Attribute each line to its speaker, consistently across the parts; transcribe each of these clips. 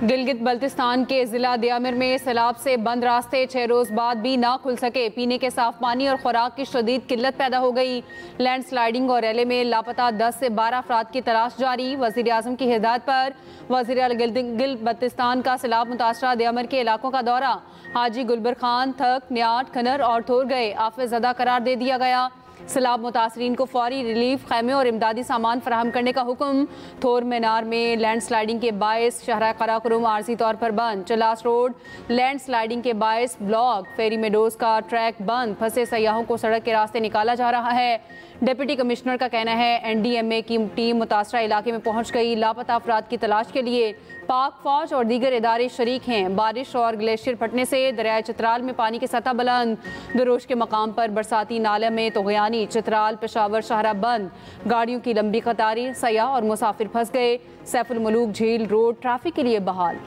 Speaker 1: गिलगित बल्तिस्तान के जिला दियामिर में सैलाब से बंद रास्ते 6 रोज बाद भी ना खुल सके। पीने के साफ पानी और खुराक की शदीद किल्लत पैदा हो गई। लैंड स्लाइडिंग और रेले में लापता 10 से 12 अफराद की तलाश जारी। वज़ीर आज़म की हिदायत पर वज़ीर आला गिलगित बल्तिस्तान का सैलाब मुतासरा दियामिर के इलाकों का दौरा। हाजी गुलबर खान, थक, न्याट, खनर और थोर गए आफत ज़दा करार दे दिया गया। सैलाब मुतासरीन को फौरी रिलीफ खैमे और इमदादी सामान फराहम करने का हुक्म। थोर मीनार में लैंड स्लाइडिंग के बायस शहरा कराकुरुम आर्जी तौर पर बंद। चलास रोड लैंड स्लाइडिंग के बायस ब्लॉक फेरी मेडोज का ट्रैक बंद। फंसे सयाहों को सड़क के रास्ते निकाला जा रहा है। डिप्टी कमिश्नर का कहना है NDMA की टीम मुतासरा इलाके में पहुंच गई। लापता अफराद की तलाश के लिए पाक फौज और दीगर इदारे शरीक हैं। बारिश और ग्लेशियर फटने से दरियाए चित्राल में पानी की सतह बुलंद। दरोश के मकाम पर बरसाती नाले में तोगयानी। चित्राल पेशावर शाहरा बंद। गाड़ियों की लंबी कतारें, सयाह और मुसाफिर फंस गए। सैफुल मलूक झील रोड ट्रैफिक के लिए बहाल।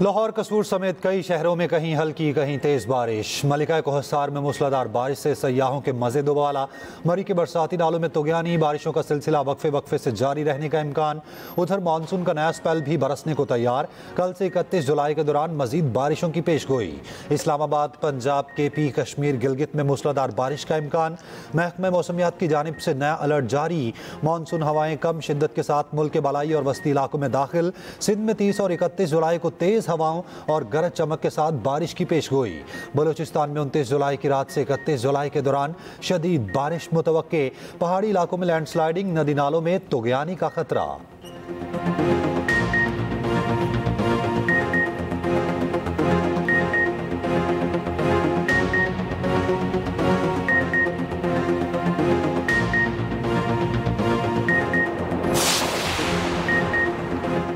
Speaker 2: लाहौर कसूर समेत कई शहरों में कहीं हल्की कहीं तेज बारिश। मलिका कोहसार में मूसलाधार बारिश से सयाहों के मजे दोबाला। मरी के बरसाती नालों में तुगयानी। बारिशों का सिलसिला वक्फे वक्फे से जारी रहने का इम्कान। उधर मानसून का नया स्पेल भी बरसने को तैयार। कल से 31 जुलाई के दौरान मजीद बारिशों की पेशगोई। इस्लामाबाद, पंजाब, KP, कश्मीर, गिलगित में मूसलाधार बारिश का इम्कान। महकमा मौसमियात की जानिब से नया अलर्ट जारी। मानसून हवाएं कम शिद्दत के साथ मुल्क के बलाई और वस्ती इलाकों में दाखिल। सिंध में 30 और 31 जुलाई को तेज हवाओं और गरज चमक के साथ बारिश की पेशगोई। बलूचिस्तान में 29 जुलाई की रात से 31 जुलाई के दौरान शदीद बारिश मुतवक्के। पहाड़ी इलाकों में लैंडस्लाइडिंग, नदी नालों में तुगयानी का खतरा।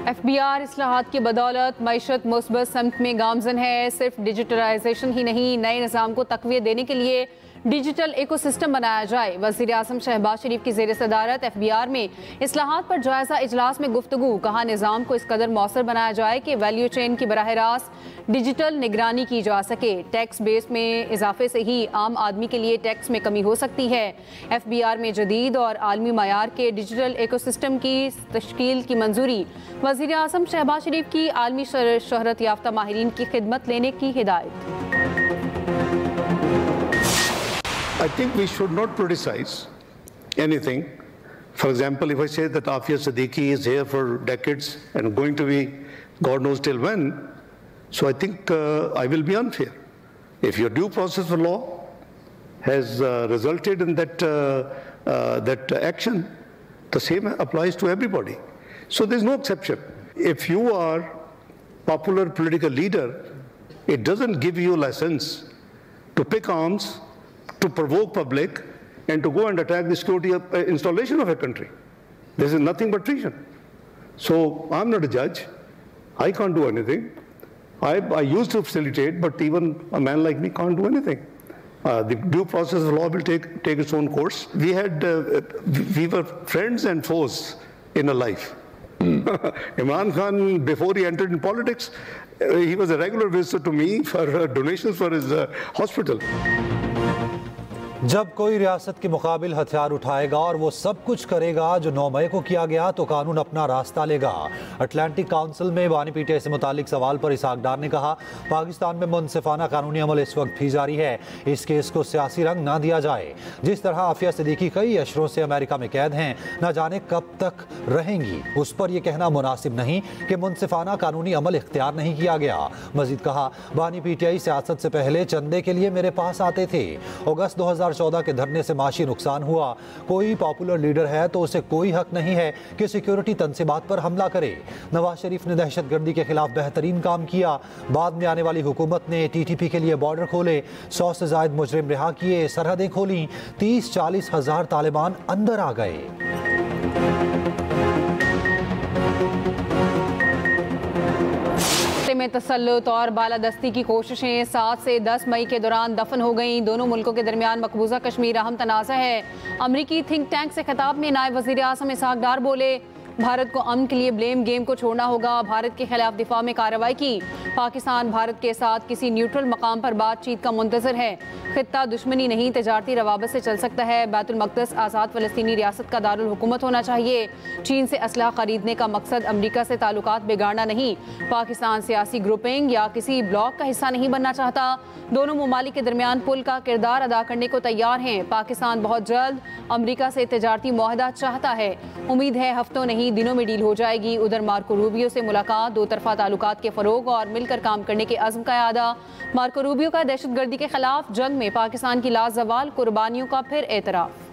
Speaker 1: FBR इस्लाहात की बदौलत मईशत मुस्बत समत में गामजन है। सिर्फ डिजिटलाइजेशन ही नहीं, नए निज़ाम को तक़वियत देने के लिए डिजिटल इकोसिस्टम बनाया जाए। वज़ीर आज़म शहबाज शरीफ की ज़ेर सदारत FBR में इस्लाहात पर जायज़ा इजलास में गुफ्तगू। कहा निज़ाम को इस कदर मौसर बनाया जाए कि वैल्यू चेन की बराह रास्त डिजिटल निगरानी की जा सके। टैक्स बेस में इजाफे से ही आम आदमी के लिए टैक्स में कमी हो सकती है। FBR में जदीद और आलमी मयार के डिजिटल इकोसिस्टम की तश्कील की मंजूरी। वज़ीर आज़म शहबाज शरीफ की आलमी शहरत याफ्ता माहिरीन की खिदमत लेने की हिदायत।
Speaker 3: I think we should not criticize anything. For example, if I say that Afia Siddiqui is here for decades and going to be God knows till when, so I think I will be unfair. If your due process for law has resulted in that action, the same applies to everybody. So there's no exception. If you are popular political leader, it doesn't give you a license to pick arms, to provoke public, and to go and attack the security installation of a country. This is nothing but treason. So I'm not a judge. I can't do anything. I used to facilitate, but even a man like me can't do anything. The due process of law will take its own course. We were friends and foes in a life. Imran Khan, before he entered in politics, he was a regular visitor to me for donations for his hospital.
Speaker 2: जब कोई रियासत के मुकाबिल हथियार उठाएगा और वो सब कुछ करेगा जो 9 मई को किया गया तो कानून अपना रास्ता लेगा। अटलांटिक काउंसिल में बानी पीटीआई से मुतालिक सवाल पर इसहाक डार ने कहा पाकिस्तान में मुनसिफाना कानूनी अमल इस वक्त भी जारी है। इस केस को सियासी रंग ना दिया जाए। जिस तरह आफिया सिद्दीकी कई अशरों से अमेरिका में कैद हैं, न जाने कब तक रहेंगी, उस पर यह कहना मुनासिब नहीं कि मुनसिफाना कानूनी अमल इख्तियार नहीं किया गया। मजीद कहा बानी पीटीआई सियासत से पहले चंदे के लिए मेरे पास आते थे। अगस्त 2014 के धरने से माशी नुकसान हुआ। कोई पॉपुलर लीडर है तो उसे कोई हक नहीं है कि सिक्योरिटी तंसीबात पर हमला करे। नवाज शरीफ ने दहशतगर्दी के खिलाफ बेहतरीन काम किया। बाद में आने वाली हुकूमत ने TTP के लिए बॉर्डर खोले, 100 से ज्यादा मुजरिम रिहा किए, सरहदें खोली, 30-40 हजार तालिबान अंदर आ गए।
Speaker 1: में तसल्लुत और बालादस्ती की कोशिशें 7 से 10 मई के दौरान दफन हो गईं। दोनों मुल्कों के दरमियान मकबूजा कश्मीर अहम तनाज़ा है। अमरीकी थिंक टैंक से खिताब में नायब वज़ीर आज़म इसहाक डार बोले भारत को अमन के लिए ब्लेम गेम को छोड़ना होगा। भारत के खिलाफ दिफा में कार्रवाई की पाकिस्तान भारत के साथ किसी न्यूट्रल मकाम पर बातचीत का मुंतजर है। खित्ता दुश्मनी नहीं तजारती रवाबत से चल सकता है। बैतुल मक़दस आज़ाद फ़लस्तीनी रियासत का दारुल हुकूमत होना चाहिए। चीन से असलाह खरीदने का मकसद अमरीका से ताल्लुकात बिगाड़ना नहीं। पाकिस्तान सियासी ग्रुपिंग या किसी ब्लॉक का हिस्सा नहीं बनना चाहता। दोनों ममालिक के दरमियान पुल का किरदार अदा करने को तैयार हैं। पाकिस्तान बहुत जल्द अमरीका से तजारती मुआहदा चाहता है। उम्मीद है हफ्तों नहीं दिनों में डील हो जाएगी। उधर मार्को रूबियो से मुलाकात, दो तरफा ताल्लुकात के फ़रोग और मिलकर काम करने के अज़्म का यादा। मार्को रूबियो का दहशतगर्दी के खिलाफ जंग में पाकिस्तान की लाजवाल कुर्बानियों का फिर एतराफ़।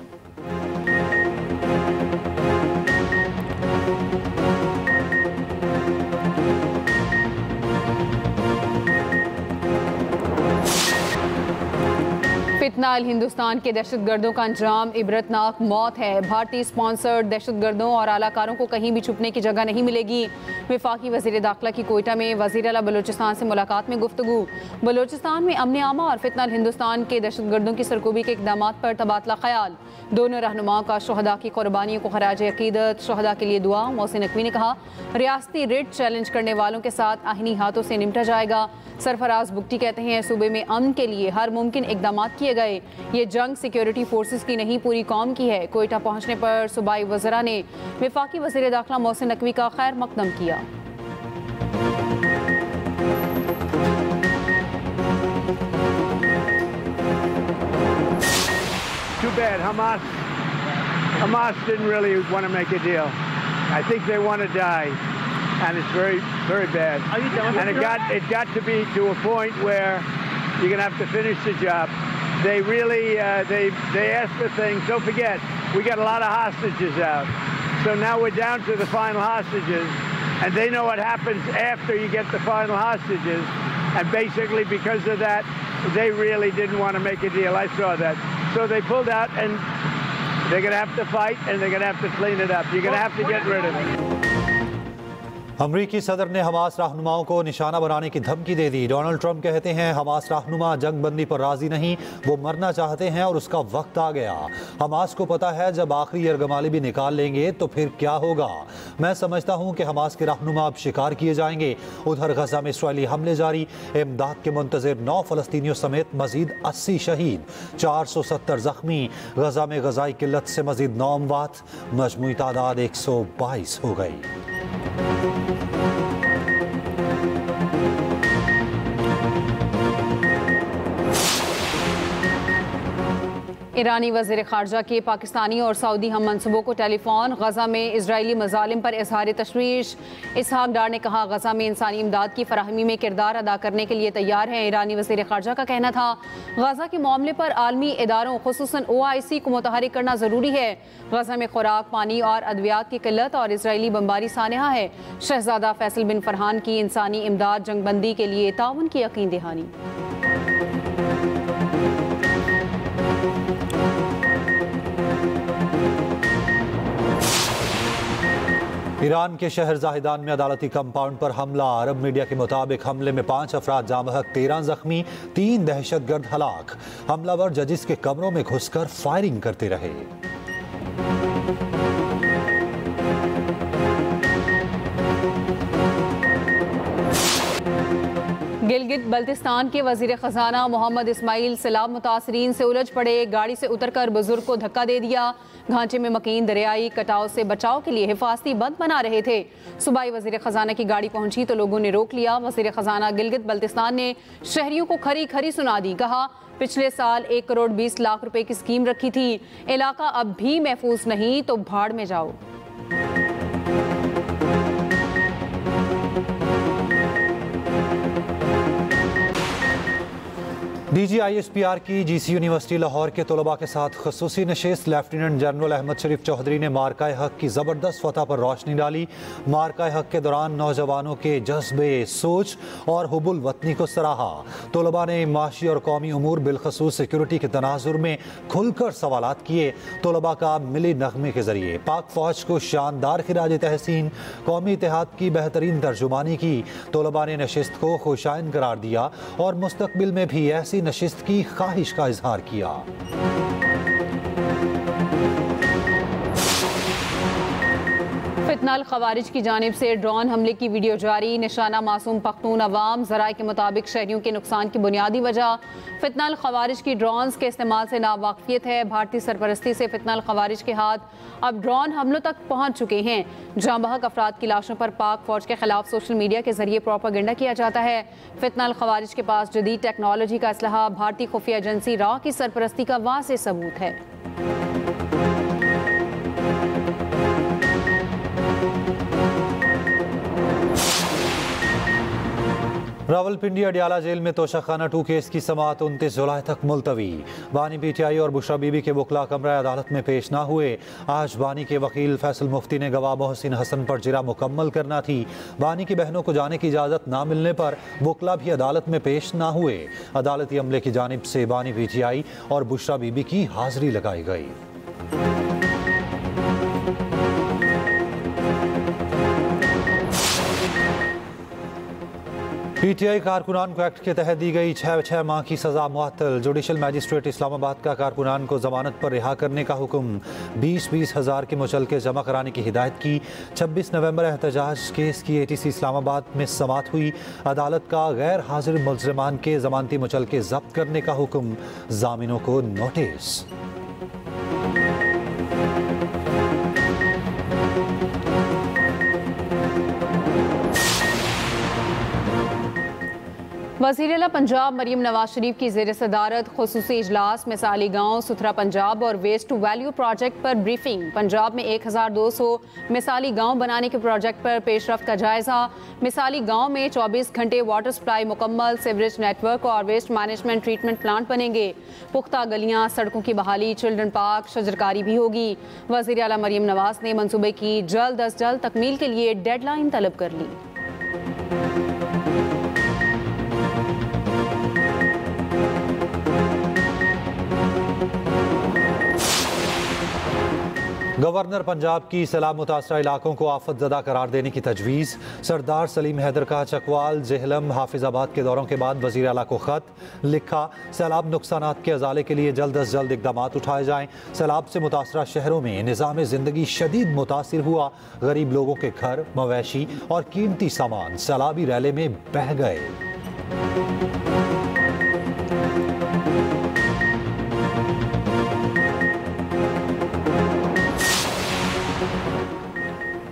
Speaker 1: फितना अल हिंदुस्तान के दहशतगर्दों का अंजाम इबरतनाक मौत है। भारतीय स्पॉन्सर्ड दहशतगर्दों और आलाकारों को कहीं भी छुपने की जगह नहीं मिलेगी। वफाकी वज़ीर दाखिला की कोयटा में वज़ीर आला बलूचिस्तान से मुलाकात में गुफ्तगू। बलूचिस्तान में अमन आमा और फितना अल हिंदुस्तान के दहशतगर्दों की सरकूबी के इक़दाम पर तबादला ख्याल। दोनों रहनुमाओं का शहदा की कुर्बानियों को खराज अकीदत, शहदा के लिए दुआ। मोहसिन नकवी ने कहा, रियासती रिट चैलेंज करने वालों के साथ आहिनी हाथों से निपटा जाएगा। सरफराज बुगटी कहते हैं, सूबे में अमन के लिए हर मुमकिन इक़दाम किए गए। ये जंग सिक्योरिटी फोर्सेस की नहीं, पूरी कौम की है। कोयटा पहुंचने पर सूबाई वज़रा ने वफाकी वज़ीर दाखिला मोहसिन नकवी का खैर मकदम किया।
Speaker 4: Too bad. Hamas didn't really want to make a deal. I think they want to die, and it's very, very bad. Are you done? And it got to be to a point where you're going to have to finish the job. They really they asked for things. Don't forget, we got a lot of hostages out. So now we're down to the final hostages, and they know what happens after you get the final hostages. And basically, because of that, they really didn't want to make a deal. I saw that. So they pulled out, and they're going to have to fight, and they're going to have to clean it up. You're going to have to get rid of it.
Speaker 2: अमरीकी सदर ने Hamas रहनुमाओं को निशाना बनाने की धमकी दे दी। Donald Trump कहते हैं, हमास रहनुमा जंग बंदी पर राजी नहीं, वो मरना चाहते हैं और उसका वक्त आ गया। हमास को पता है जब आखिरी यरगमाली भी निकाल लेंगे तो फिर क्या होगा। मैं समझता हूं कि हमास के रहनुमा अब शिकार किए जाएंगे। उधर गजा में इस्राएली हमले जारी, इमदाद के मुंतज़िर 9 फ़लस्तीनियों समेत मजीद 80 शहीद, 470 जख्मी। गजा में गजाई किल्लत से मजीद 9 अमवात, मजमूई तादाद 122 हो गई।
Speaker 1: ईरानी वज़ीर ख़ारजा के पाकिस्तानी और सऊदी हम मनसूबों को टेलीफोन। गजा में इजरायली मज़ालिम पर इजहार तशवीश। इसहाक डार ने कहा, गजा में इंसानी इमदाद की फराहमी में किरदार अदा करने के लिए तैयार हैं। ईरानी वज़ीर ख़ारजा का कहना था, गजा के मामले पर आलमी इदारों खुसूसन OIC को मुतहरिक करना ज़रूरी है। गजा में खुराक, पानी और अद्वियात की किल्लत और इजरायली बमबारी सानहा है। शहजादा फैसल बिन फरहान की इंसानी इमदाद जंगबंदी के लिए ताउन की यकीन दहानी।
Speaker 2: ईरान के शहर जाहिदान में अदालती कंपाउंड पर हमला। अरब मीडिया के मुताबिक हमले में 5 अफराद जामहक, 13 जख्मी, 3 दहशतगर्द हलाक। हमलावर जजिस के कमरों में घुसकर फायरिंग करते रहे।
Speaker 1: गिलगित बल्तिस्तान के वजीर खजाना मोहम्मद इस्माइल सैलाब मुतासरीन से उलझ पड़े। गाड़ी से उतरकर बुजुर्ग को धक्का दे दिया। घांचे में मकीन दरियाई कटाव से बचाव के लिए हिफाजती बंद बना रहे थे। सूबाई वजीर खजाना की गाड़ी पहुंची तो लोगों ने रोक लिया। वजीर खजाना गिलगित बल्तिस्तान ने शहरियों को खरी खरी सुना दी। कहा, पिछले साल 1 करोड़ 20 लाख रुपए की स्कीम रखी थी। इलाका अब भी महफूज नहीं तो भाड़ में जाओ।
Speaker 2: DGISPR की GC यूनिवर्सिटी लाहौर के तलबा के साथ खसूसी नशिस्त। लेफ्टिनेंट जनरल अहमद शरीफ चौधरी ने मार्का हक की ज़बरदस्त फतह पर रोशनी डाली। मार्का हक के दौरान नौजवानों के जज्बे, सोच और हुबुल वतनी को सराहा। तलबा ने माशी और कौमी उमूर बिलखसूस सिक्योरिटी के तनाजुर में खुलकर सवालात किए। तलबा का मिली नगमे के जरिए पाक फौज को शानदार खिराज तहसीन, कौमी इत्तेहाद की बेहतरीन तर्जुमानी की। तलबा ने नशिस्त को खुशाइन करार दिया और मुस्तकबिल में भी ऐसी नशिस्त की ख्वाहिश का इजहार किया।
Speaker 1: फितना फितनाल खवारिज की जानिब से ड्रोन हमले की वीडियो जारी, निशाना मासूम पख्तून अवाम। ज़राए के मुताबिक शहरियों के नुकसान की बुनियादी वजह फितनाल खवारिज की ड्रोन्स के इस्तेमाल से नावाकियत है। भारतीय सरपरस्ती से फितनाल खवारिज के हाथ अब ड्रोन हमलों तक पहुँच चुके हैं। जाँ बहक अफराद की लाशों पर पाक फौज के खिलाफ सोशल मीडिया के जरिए प्रोपेगेंडा किया जाता है। फितनाल खवारिज के पास जदीद टेक्नोलॉजी का असलहा भारतीय खुफिया एजेंसी रॉ की सरपरस्ती का वाज़ेह सबूत है।
Speaker 2: रावलपिंडी अडियाला जेल में तोशाखाना 2 केस की समाअत 29 जुलाई तक मुलतवी। बानी पीटीआई और बुशरा बीबी के वकला कमरा अदालत में पेश ना हुए। आज बानी के वकील फैसल मुफ्ती ने गवाह मोहसिन हसन पर जिरा मुकम्मल करना थी। बानी की बहनों को जाने की इजाज़त ना मिलने पर वकला भी अदालत में पेश ना हुए। अदालती अमले की जानिब से बानी पीटीआई और बुशरा बीबी की हाजिरी लगाई गई। पीटीआई कारकुनान को एक्ट के तहत दी गई 6 माह की सजा मुअत्तल। जुडिशल मजिस्ट्रेट इस्लामाबाद का कारकुनान को जमानत पर रिहा करने का हुक्म। 20-20 हज़ार के मुचलके जमा कराने की हिदायत की। 26 नवंबर एहतजाज केस की ATC इस्लामाबाद में समाअत हुई। अदालत का गैर हाजिर मुल्ज़िमान के जमानती मुचलके जब्त करने का हुक्म। जामिनों को नोटिस।
Speaker 1: वज़ीर-ए-आला पंजाब मरीम नवाज शरीफ की ज़ेर सदारत खुसूसी इजलास, मिसाली गाँव सुथरा पंजाब और वेस्ट टू वैल्यू प्रोजेक्ट पर ब्रीफिंग। पंजाब में 1200 मिसाली गाँव बनाने के प्रोजेक्ट पर पेशरफ्त का जायजा। मिसाली गाँव में 24 घंटे वाटर सप्लाई मुकम्मल, सीवरेज नेटवर्क और वेस्ट मैनेजमेंट ट्रीटमेंट प्लांट बनेंगे। पुख्ता गलियाँ, सड़कों की बहाली, चिल्ड्रन पार्क, शजरकारी भी होगी। वज़ीर-ए-आला मरीम नवाज ने मनसूबे की जल्द अज जल्द तकमील के लिए डेडलाइन तलब कर ली।
Speaker 2: गवर्नर पंजाब की सैलाब मुतासरा इलाकों को आफत ज़दा करार देने की तजवीज़। सरदार सलीम हैदर का चकवाल, जेहलम, हाफिजाबाद के दौरों के बाद वज़ीर आला को ख़त लिखा। सैलाब नुकसानात के अजाले के लिए जल्द अज जल्द इक़दाम उठाए जाएँ। सैलाब से मुतासरा शहरों में निज़ाम ज़िंदगी शदीद मुतासिर हुआ। गरीब लोगों के घर, मवेशी और कीमती सामान सैलाबी रैले में बह गए।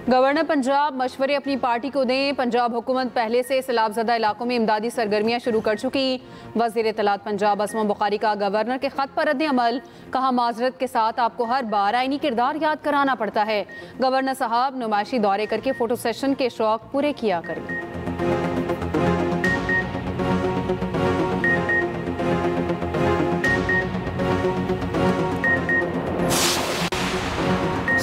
Speaker 1: गवर्नर पंजाब मशवरे अपनी पार्टी को दें। पंजाब हुकूमत पहले से सैलाबज़दा इलाकों में इमदादी सरगर्मियाँ शुरू कर चुकी। वज़ीर इत्तलात पंजाब असमा बुखारी का गवर्नर के ख़त पर रद्द-ए-अमल। कहा, माजरत के साथ आपको हर बार आईनी किरदार याद कराना पड़ता है। गवर्नर साहब नुमाइशी दौरे करके फ़ोटो सेशन के शौक पूरे किया करें।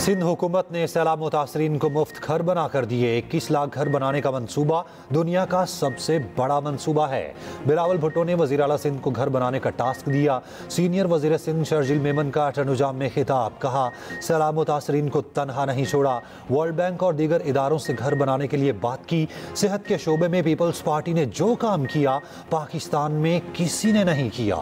Speaker 2: सिंध हुकूमत ने सैलाब मुतासरीन को मुफ्त घर बना कर दिए। 21 लाख घर बनाने का मंसूबा दुनिया का सबसे बड़ा मंसूबा है। बिलावल भुट्टो ने वज़ीर आला सिंध को घर बनाने का टास्क दिया। सीनियर वज़ीर सिंध शर्जिल मेमन का टनुजाम में खिताब। कहा, सैलाब मुतासरीन को तनहा नहीं छोड़ा। वर्ल्ड बैंक और दीगर इदारों से घर बनाने के लिए बात की। सेहत के शोबे में पीपल्स पार्टी ने जो काम किया पाकिस्तान में किसी ने नहीं किया।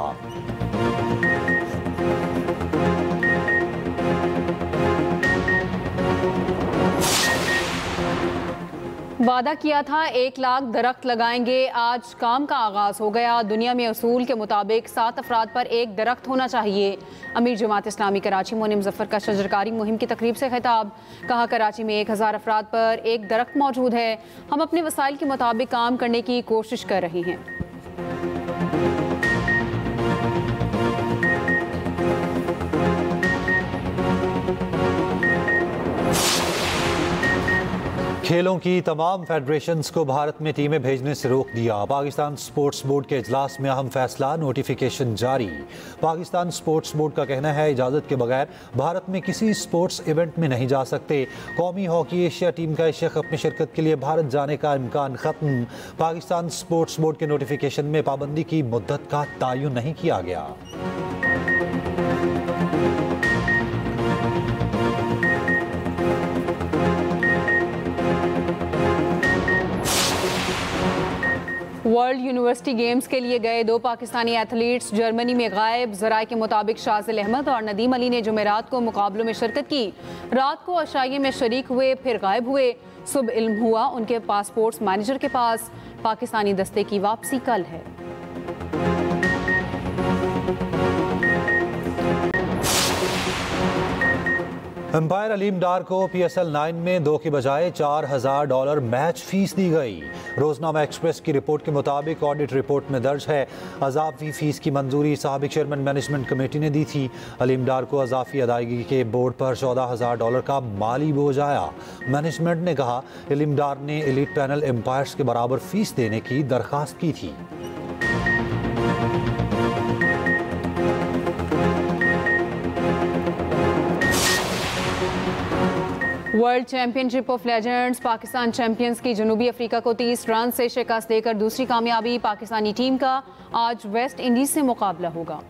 Speaker 1: वादा किया था 1 लाख दरख्त लगाएंगे, आज काम का आगाज हो गया। दुनिया में असूल के मुताबिक 7 अफराद पर 1 दरख्त होना चाहिए। अमीर जमात इस्लामी कराची मोनी मुजफ्फर का शजरकारी मुहिम की तकरीब से खिताब। कहा, कराची में 1000 अफराद पर 1 दरख्त मौजूद है। हम अपने वसाइल के मुताबिक काम करने की कोशिश कर रहे हैं।
Speaker 2: खेलों की तमाम फेडरेशंस को भारत में टीमें भेजने से रोक दिया। पाकिस्तान स्पोर्ट्स बोर्ड के इजलास में अहम फैसला, नोटिफिकेशन जारी। पाकिस्तान स्पोर्ट्स बोर्ड का कहना है, इजाज़त के बगैर भारत में किसी स्पोर्ट्स इवेंट में नहीं जा सकते। कौमी हॉकी एशिया टीम का एशिया कप में शिरकत के लिए भारत जाने का इम्कान ख़त्म। पाकिस्तान स्पोर्ट्स बोर्ड के नोटिफिकेशन में पाबंदी की मुद्दत का तयन नहीं किया गया।
Speaker 1: वर्ल्ड यूनिवर्सिटी गेम्स के लिए गए 2 पाकिस्तानी एथलीट्स जर्मनी में गायब। ज़राए के मुताबिक शाजिल अहमद और नदीम अली ने जुमेरात को मुकाबलों में शिरकत की। रात को अशाइये में शरीक हुए, फिर गायब हुए। सुबह इल्म हुआ उनके पासपोर्ट्स मैनेजर के पास। पाकिस्तानी दस्ते की वापसी कल है।
Speaker 2: एम्पायर अलीम डार को PSL 9 में 2 की बजाय $4000 मैच फीस दी गई। रोजनामा एक्सप्रेस की रिपोर्ट के मुताबिक ऑडिट रिपोर्ट में दर्ज है अजाफी फीस की मंजूरी साबिक चेयरमैन मैनेजमेंट कमेटी ने दी थी। अलीम डार को अजाफी अदायगी के बोर्ड पर $14,000 का माली बोझ आया। मैनेजमेंट ने कहा अलीम डार ने एलीट पैनल एम्पायर्स के बराबर फीस देने की दरख्वास्त की थी।
Speaker 1: World championship of legends Pakistan champions की जनूबी अफ्रीका को 30 रन से शिकस्त देकर दूसरी कामयाबी। पाकिस्तानी टीम का आज वेस्ट इंडीज से मुकाबला होगा।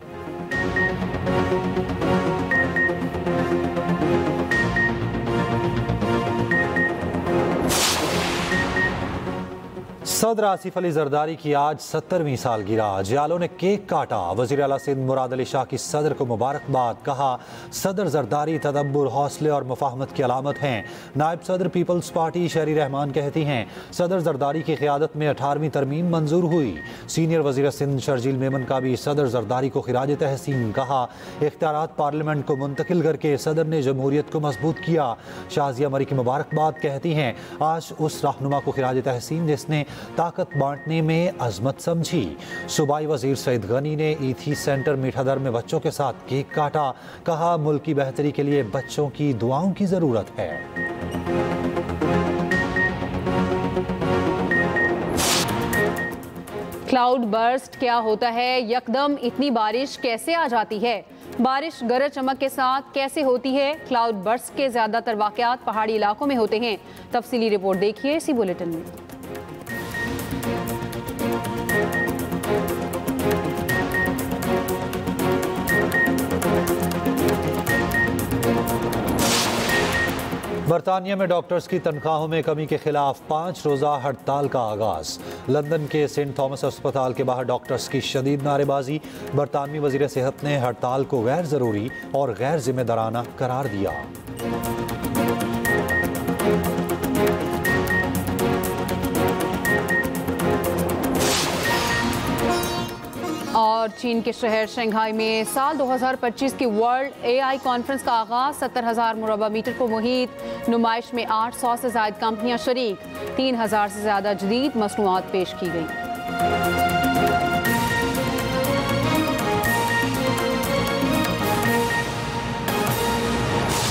Speaker 2: सदर आसिफ अली जरदारी की आज 70वीं सालगिरह। जियालों ने केक काटा। वज़ीर आला सिंध मुराद अली शाह की सदर को मुबारकबाद। कहा सदर जरदारी तदब्बुर, हौसले और मुफाहमत की अलामत हैं। नायब सदर पीपल्स पार्टी शहरी रहमान कहती हैं सदर जरदारी की क़ियादत में 18वीं तरमीम मंजूर हुई। सीनियर वज़ीर सिंध शर्जील मेमन का भी सदर जरदारी को खिराज तहसीन। कहा इख्तियारात पार्लियामेंट को मुंतकिल करके सदर ने जमहूरियत को मजबूत किया। शाजिया मरी की मुबारकबाद कहती हैं आज उस रहनुमा को खिराज तहसीन जिसने ताकत बांटने में अजमत समझी। सूबाई वजीर सईद गनी ने ईथी सेंटर मीठादर में बच्चों के साथ केक काटा। कहा मुल्क की बेहतरी के लिए बच्चों की दुआओं की जरूरत है।
Speaker 1: क्लाउड बर्स्ट क्या होता है? यकदम इतनी बारिश कैसे आ जाती है? बारिश गरज चमक के साथ कैसे होती है? क्लाउड बर्स्ट के ज्यादातर वाकयात पहाड़ी इलाकों में होते हैं। तफसीली रिपोर्ट देखिए इसी बुलेटिन में।
Speaker 2: बरतानिया में डॉक्टर्स की तनख्वाहों में कमी के खिलाफ 5 रोज़ा हड़ताल का आगाज। लंदन के सेंट थॉमस अस्पताल के बाहर डॉक्टर्स की शदीद नारेबाजी। बरतानवी वज़ीर सेहत ने हड़ताल को गैर ज़रूरी और गैर जिम्मेदाराना करार दिया।
Speaker 1: और चीन के शहर शंघाई में साल 2025 की वर्ल्ड AI कॉन्फ्रेंस का आगाज। 70,000 मुरबा मीटर को मुहित नुमाइश में 800 से ज़ायद कंपनियां शरीक। 3,000 से ज़्यादा जदीद मसनूआत पेश की गई।